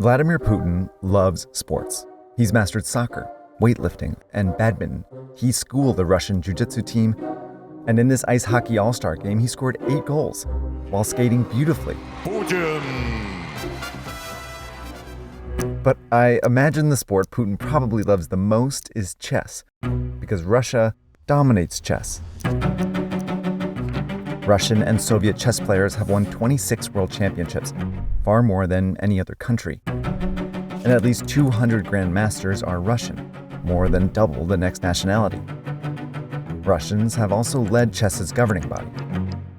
Vladimir Putin loves sports. He's mastered soccer, weightlifting, and badminton. He schooled the Russian jiu-jitsu team, and in this ice hockey all-star game, he scored 8 goals while skating beautifully. Putin! But I imagine the sport Putin probably loves the most is chess, because Russia dominates chess. Russian and Soviet chess players have won 26 world championships, far more than any other country. And at least 200 grandmasters are Russian, more than double the next nationality. Russians have also led chess's governing body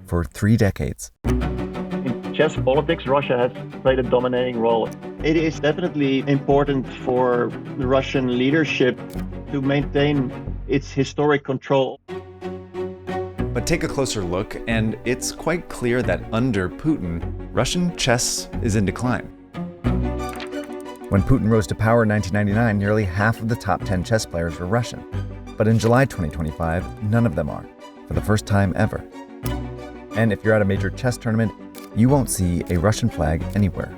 for 3 decades. In chess politics, Russia has played a dominating role. It is definitely important for the Russian leadership to maintain its historic control. But take a closer look, and it's quite clear that under Putin, Russian chess is in decline. When Putin rose to power in 1999, nearly half of the top 10 chess players were Russian. But in July 2025, none of them are, for the first time ever. And if you're at a major chess tournament, you won't see a Russian flag anywhere.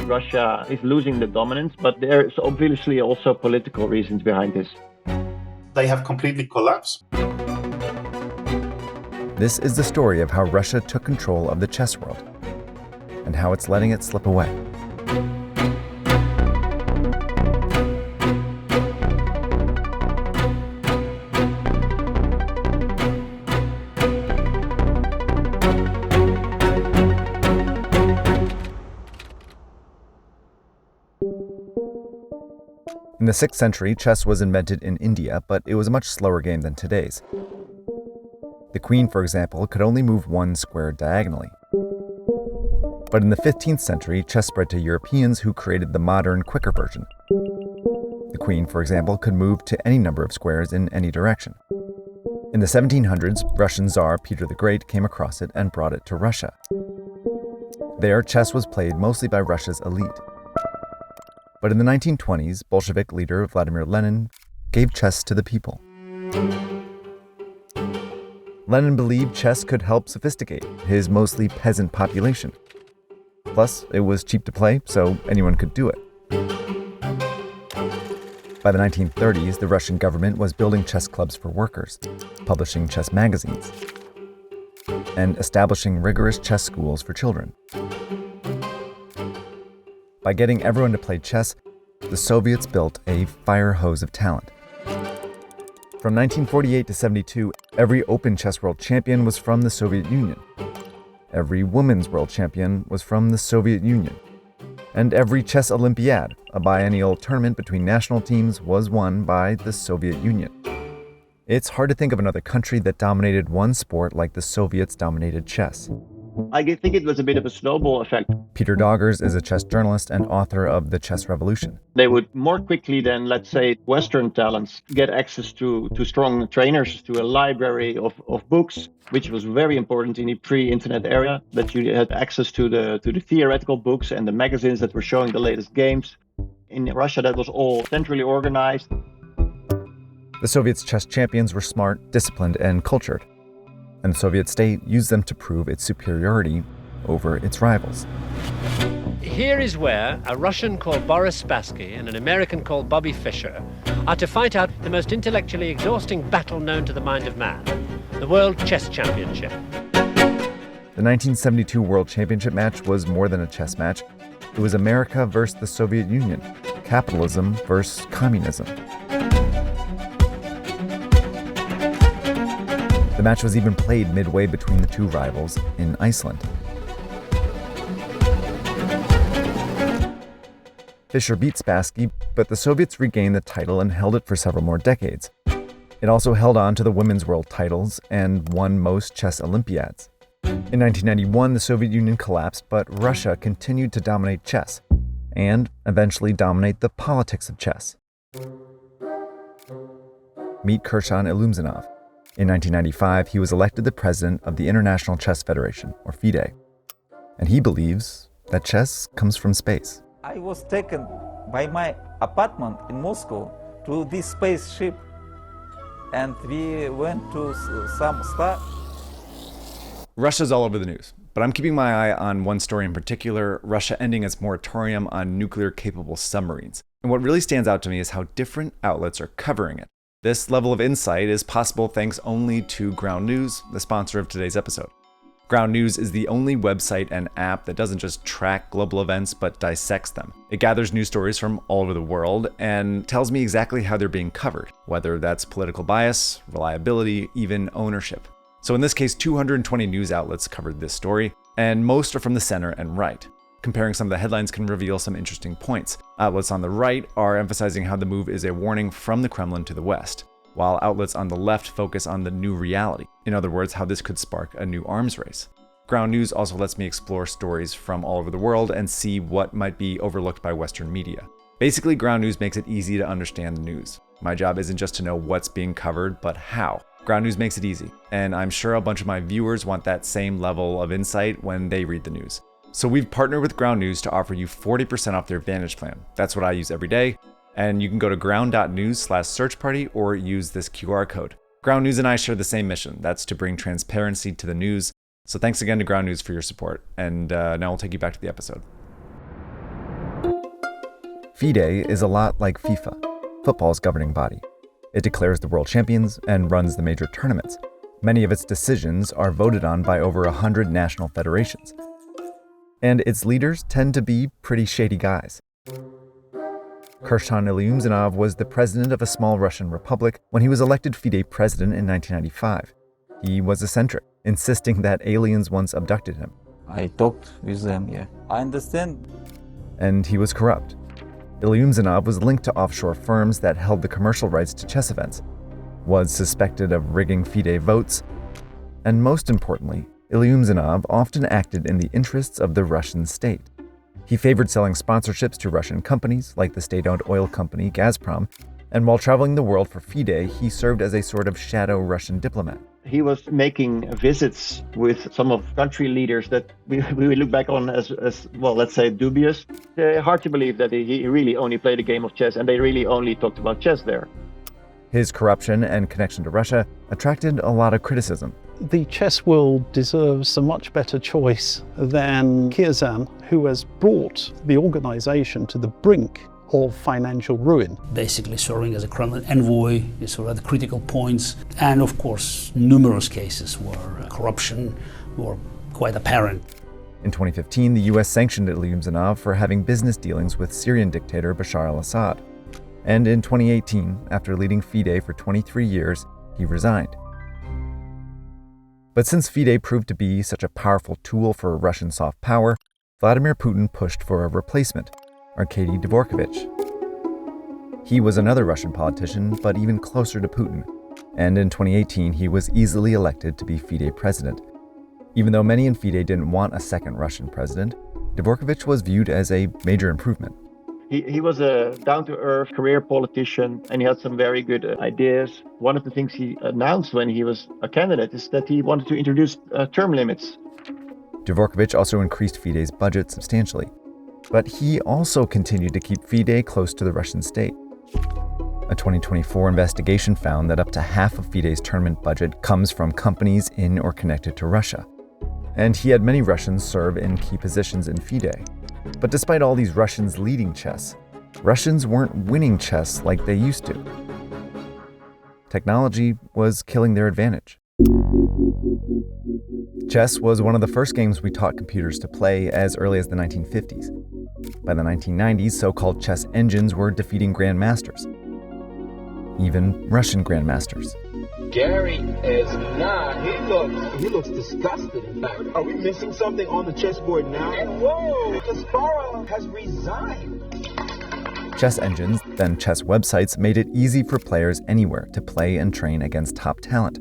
Russia is losing the dominance, but there's obviously also political reasons behind this. They have completely collapsed. This is the story of how Russia took control of the chess world and how it's letting it slip away. In the 6th century, chess was invented in India, but it was a much slower game than today's. The queen, for example, could only move 1 square diagonally. But in the 15th century, chess spread to Europeans who created the modern, quicker version. The queen, for example, could move to any number of squares in any direction. In the 1700s, Russian Tsar Peter the Great came across it and brought it to Russia. There, chess was played mostly by Russia's elite. But in the 1920s, Bolshevik leader Vladimir Lenin gave chess to the people. Lenin believed chess could help sophisticate his mostly peasant population. Plus, it was cheap to play, so anyone could do it. By the 1930s, the Russian government was building chess clubs for workers, publishing chess magazines, and establishing rigorous chess schools for children. By getting everyone to play chess, the Soviets built a fire hose of talent. From 1948 to 72, every open chess world champion was from the Soviet Union. Every women's world champion was from the Soviet Union. And every chess Olympiad, a biennial tournament between national teams, was won by the Soviet Union. It's hard to think of another country that dominated one sport like the Soviets dominated chess. I think it was a bit of a snowball effect. Peter Doggers is a chess journalist and author of The Chess Revolution. They would more quickly than, let's say, Western talents get access to strong trainers, to a library of books, which was very important in the pre-internet era, that you had access to the theoretical books and the magazines that were showing the latest games. In Russia, that was all centrally organized. The Soviets' chess champions were smart, disciplined, and cultured. And the Soviet state used them to prove its superiority over its rivals. Here is where a Russian called Boris Spassky and an American called Bobby Fischer are to fight out the most intellectually exhausting battle known to the mind of man, the World Chess Championship. The 1972 World Championship match was more than a chess match. It was America versus the Soviet Union, capitalism versus communism. The match was even played midway between the two rivals in Iceland. Fischer beat Spassky, but the Soviets regained the title and held it for several more decades. It also held on to the women's world titles and won most chess Olympiads. In 1991, the Soviet Union collapsed, but Russia continued to dominate chess and eventually dominate the politics of chess. Meet Kirshan Ilumzhinov. In 1995, he was elected the president of the International Chess Federation, or FIDE, and he believes that chess comes from space. I was taken by my apartment in Moscow to this spaceship, and we went to some star. Russia's all over the news. But I'm keeping my eye on one story in particular, Russia ending its moratorium on nuclear-capable submarines. And what really stands out to me is how different outlets are covering it. This level of insight is possible thanks only to Ground News, the sponsor of today's episode. Ground News is the only website and app that doesn't just track global events, but dissects them. It gathers news stories from all over the world and tells me exactly how they're being covered, whether that's political bias, reliability, even ownership. So in this case, 220 news outlets covered this story, and most are from the center and right. Comparing some of the headlines can reveal some interesting points. Outlets on the right are emphasizing how the move is a warning from the Kremlin to the West, while outlets on the left focus on the new reality. In other words, how this could spark a new arms race. Ground News also lets me explore stories from all over the world and see what might be overlooked by Western media. Basically, Ground News makes it easy to understand the news. My job isn't just to know what's being covered, but how. Ground News makes it easy, and I'm sure a bunch of my viewers want that same level of insight when they read the news. So we've partnered with Ground News to offer you 40% off their Advantage plan. That's what I use every day, and you can go to ground.news/search party or use this QR code. Ground News and I share the same mission. That's to bring transparency to the news. So thanks again to Ground News for your support, and now we'll take you back to the episode. FIDE is a lot like FIFA, football's governing body. It declares the world champions and runs the major tournaments. Many of its decisions are voted on by over 100 national federations. And its leaders tend to be pretty shady guys. Kirshan Ilyumzhinov was the president of a small Russian republic when he was elected FIDE president in 1995. He was eccentric, insisting that aliens once abducted him. I talked with them, yeah. I understand. And he was corrupt. Ilyumzhinov was linked to offshore firms that held the commercial rights to chess events, was suspected of rigging FIDE votes, and most importantly, Ilyumzhinov often acted in the interests of the Russian state. He favored selling sponsorships to Russian companies like the state-owned oil company Gazprom, and while traveling the world for FIDE, he served as a sort of shadow Russian diplomat. He was making visits with some of country leaders that we look back on as well, let's say dubious. Hard to believe that he really only played a game of chess and they really only talked about chess there. His corruption and connection to Russia attracted a lot of criticism. The chess world deserves a much better choice than Kirzan, who has brought the organization to the brink of financial ruin. Basically serving as a Kremlin envoy, sort of at the critical points, and of course numerous cases where corruption were quite apparent. In 2015, the US sanctioned Ilyumzhinov for having business dealings with Syrian dictator Bashar al-Assad. And in 2018, after leading FIDE for 23 years, he resigned. But since FIDE proved to be such a powerful tool for Russian soft power, Vladimir Putin pushed for a replacement, Arkady Dvorkovich. He was another Russian politician, but even closer to Putin, and in 2018 he was easily elected to be FIDE president. Even though many in FIDE didn't want a second Russian president, Dvorkovich was viewed as a major improvement. He was a down-to-earth career politician and he had some very good ideas. One of the things he announced when he was a candidate is that he wanted to introduce term limits. Dvorkovich also increased FIDE's budget substantially, but he also continued to keep FIDE close to the Russian state. A 2024 investigation found that up to half of FIDE's tournament budget comes from companies in or connected to Russia. And he had many Russians serve in key positions in FIDE. But despite all these Russians leading chess, Russians weren't winning chess like they used to. Technology was killing their advantage. Chess was one of the first games we taught computers to play as early as the 1950s. By the 1990s, so-called chess engines were defeating grandmasters, even Russian grandmasters. Gary is not. He looks disgusted. In fact, are we missing something on the chessboard now? And whoa, Kasparov has resigned. Chess engines, then chess websites, made it easy for players anywhere to play and train against top talent.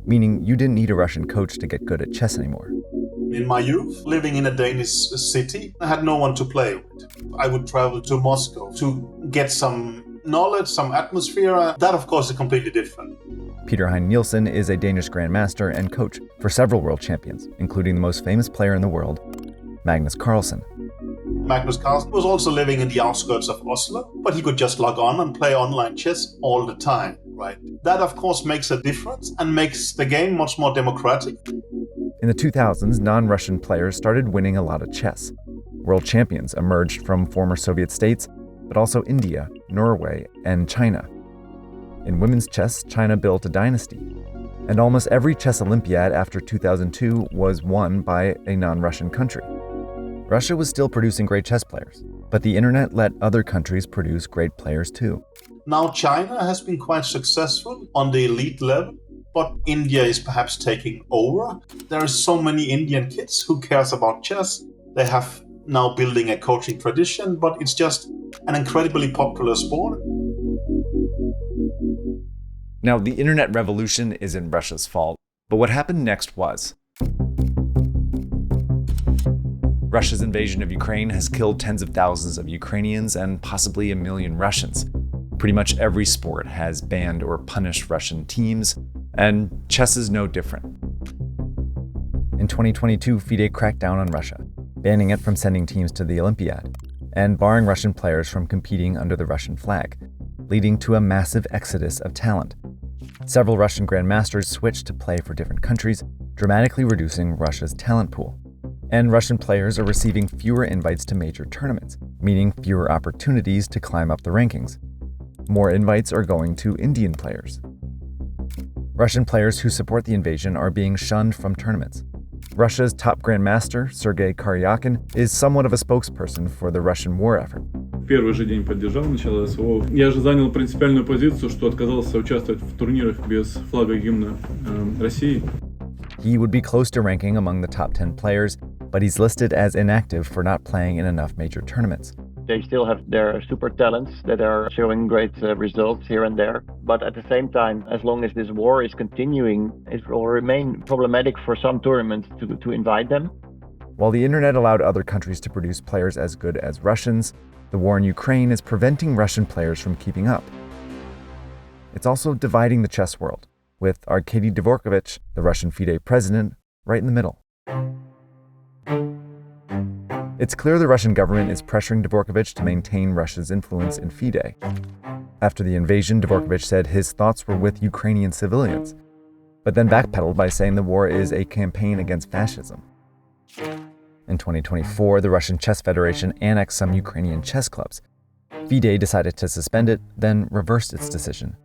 Meaning you didn't need a Russian coach to get good at chess anymore. In my youth, living in a Danish city, I had no one to play with. I would travel to Moscow to get some knowledge, some atmosphere. That, of course, is completely different. Peter Hein Nielsen is a Danish grandmaster and coach for several world champions, including the most famous player in the world, Magnus Carlsen. Magnus Carlsen was also living in the outskirts of Oslo, but he could just log on and play online chess all the time, right? That, of course, makes a difference and makes the game much more democratic. In the 2000s, non-Russian players started winning a lot of chess. World champions emerged from former Soviet states, but also India, Norway, and China. In women's chess, China built a dynasty. And almost every chess Olympiad after 2002 was won by a non-Russian country. Russia was still producing great chess players, but the internet let other countries produce great players too. Now China has been quite successful on the elite level, but India is perhaps taking over. There are so many Indian kids who cares about chess. They have now building a coaching tradition, but it's just an incredibly popular sport. Now, the internet revolution isn't Russia's fault, but what happened next was. Russia's invasion of Ukraine has killed tens of thousands of Ukrainians and possibly 1 million Russians. Pretty much every sport has banned or punished Russian teams, and chess is no different. In 2022, FIDE cracked down on Russia, banning it from sending teams to the Olympiad, and barring Russian players from competing under the Russian flag, leading to a massive exodus of talent. Several Russian grandmasters switched to play for different countries, dramatically reducing Russia's talent pool. And Russian players are receiving fewer invites to major tournaments, meaning fewer opportunities to climb up the rankings. More invites are going to Indian players. Russian players who support the invasion are being shunned from tournaments. Russia's top grandmaster, Sergei Karyakin, is somewhat of a spokesperson for the Russian war effort. Первый же день поддержал начало СВО. Я же занял принципиальную позицию, что отказался участвовать в турнирах без флага и гимна России. He would be close to ranking among the top 10 players, but he's listed as inactive for not playing in enough major tournaments. They still have their super talents that are showing great results here and there. But at the same time, as long as this war is continuing, it will remain problematic for some tournaments to invite them. While the internet allowed other countries to produce players as good as Russians, the war in Ukraine is preventing Russian players from keeping up. It's also dividing the chess world, with Arkady Dvorkovich, the Russian FIDE president, right in the middle. It's clear the Russian government is pressuring Dvorkovich to maintain Russia's influence in FIDE. After the invasion, Dvorkovich said his thoughts were with Ukrainian civilians, but then backpedaled by saying the war is a campaign against fascism. In 2024, the Russian Chess Federation annexed some Ukrainian chess clubs. FIDE decided to suspend it, then reversed its decision.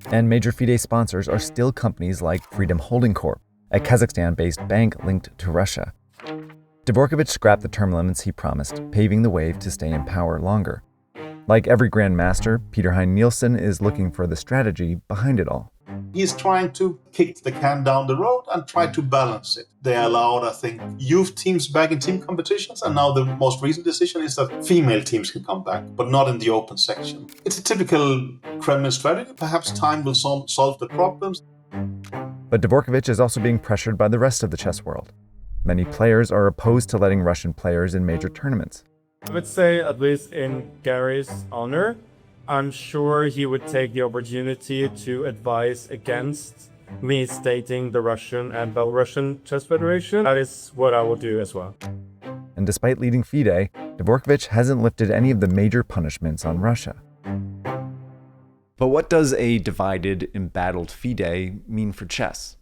And major FIDE sponsors are still companies like Freedom Holding Corp, a Kazakhstan-based bank linked to Russia. Dvorkovich scrapped the term limits he promised, paving the way to stay in power longer. Like every grandmaster, Peter Hein Nielsen is looking for the strategy behind it all. He's trying to kick the can down the road and try to balance it. They allowed, I think, youth teams back in team competitions, and now the most recent decision is that female teams can come back, but not in the open section. It's a typical Kremlin strategy. Perhaps time will solve the problems. But Dvorkovich is also being pressured by the rest of the chess world. Many players are opposed to letting Russian players in major tournaments. I would say, at least in Gary's honor, I'm sure he would take the opportunity to advise against me stating the Russian and Belarusian Chess Federation. That is what I will do as well. And despite leading FIDE, Dvorkovich hasn't lifted any of the major punishments on Russia. But what does a divided, embattled FIDE mean for chess?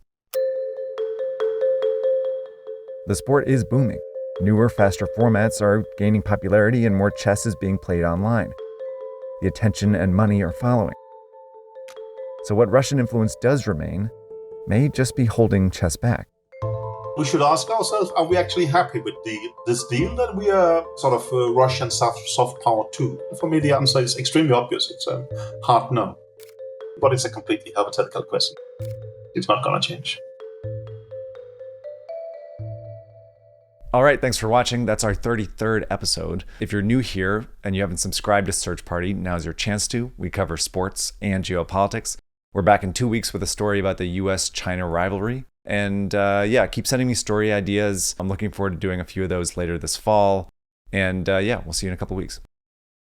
The sport is booming. Newer, faster formats are gaining popularity and more chess is being played online. The attention and money are following. So what Russian influence does remain may just be holding chess back. We should ask ourselves, are we actually happy with this deal that we are sort of Russian soft power too? For me, the answer is extremely obvious. It's a hard no. But it's a completely hypothetical question. It's not going to change. All right, thanks for watching. That's our 33rd episode. If you're new here and you haven't subscribed to Search Party, now's your chance to. We cover sports and geopolitics. We're back in 2 weeks with a story about the US-China rivalry. And yeah, keep sending me story ideas. I'm looking forward to doing a few of those later this fall. And yeah, we'll see you in a couple weeks.